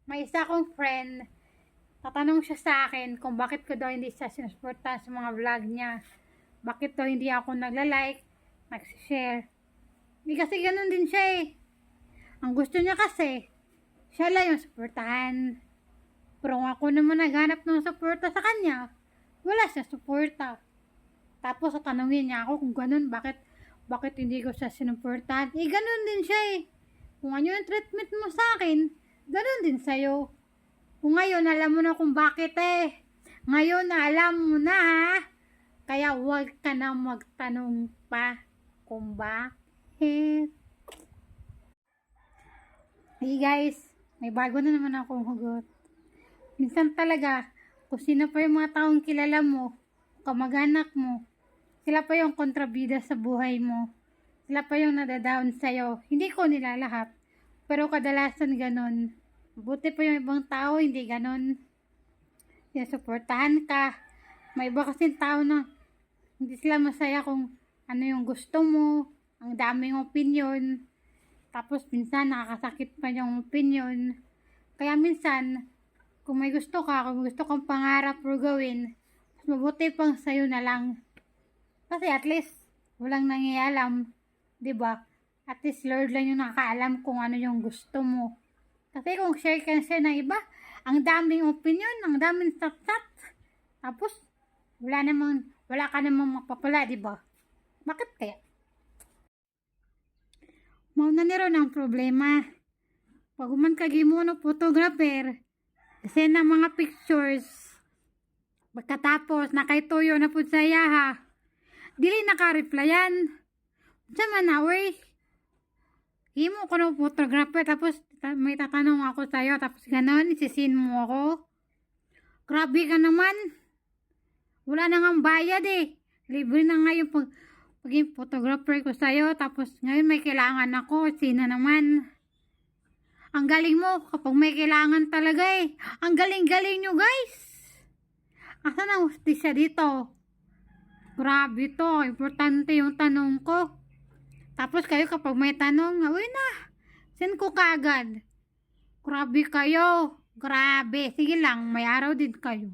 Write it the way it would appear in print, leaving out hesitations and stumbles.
May isa akong friend, tatanong siya sa akin kung bakit ko daw hindi siya sinusuportahan sa mga vlog niya. Bakit daw hindi ako nagla-like, nag-share. Hindi kasi ganun din siya eh. Ang gusto niya kasi, siya lang yung suportahan. Pero kung ako naman naghanap ng suporta sa kanya, wala siya suporta. Tapos tatanungin niya ako kung ganun, bakit hindi ko siya sinuportahan. Eh ganun din siya eh. Kung ano yung treatment mo sa akin, ganun din sa'yo. Kung ngayon, alam mo na kung bakit eh. Ngayon, alam mo na ha. Kaya huwag ka na magtanong pa kung bakit. Hey guys, may bago na naman akong hugot. Minsan talaga, kung sino pa yung mga taong kilala mo, kamag-anak mo, sila pa yung kontrabida sa buhay mo. Sila pa yung nadadown sa'yo. Hindi ko nila lahat. Pero kadalasan ganun. Buti pa yung ibang tao, hindi ganun. Sinusuportahan ka. May iba kasing tao na hindi sila masaya kung ano yung gusto mo. Ang daming opinion. Tapos minsan nakakasakit pa yung opinion. Kaya minsan, kung may gusto ka, kung gusto kang pangarap o gawin, mas mabuti pang sa'yo na lang. Kasi at least, walang nangialam. Diba? At least Lord lang yung nakakaalam kung ano yung gusto mo. Kasi kung share ng iba, ang daming opinion, ang daming sat-sat. Tapos, wala ka namang mapapala, diba? Bakit kaya? Mauna nero ng problema. Pag uman kagimo no photographer, kasi na mga pictures, pagkatapos nakaituyo na po sa yaha, dili naka-replyan. Sama na, wey. Himo ko ng photographer, tapos may tatanong ako sa'yo, tapos ganon, isisin mo ako. Grabe ka naman. Wala na nga bayad eh. Libre na nga yung paging photographer ko sa'yo, tapos ngayon may kailangan ako, sino naman. Ang galing mo kapag may kailangan talaga eh. Ang galing-galing nyo guys. Asan ang hustisya dito? Grabe to, importante yung tanong ko. Tapos kayo kapag may tanong, uy na, send ko kaagad. Grabe kayo. Grabe. Sige lang, may araw din kayo.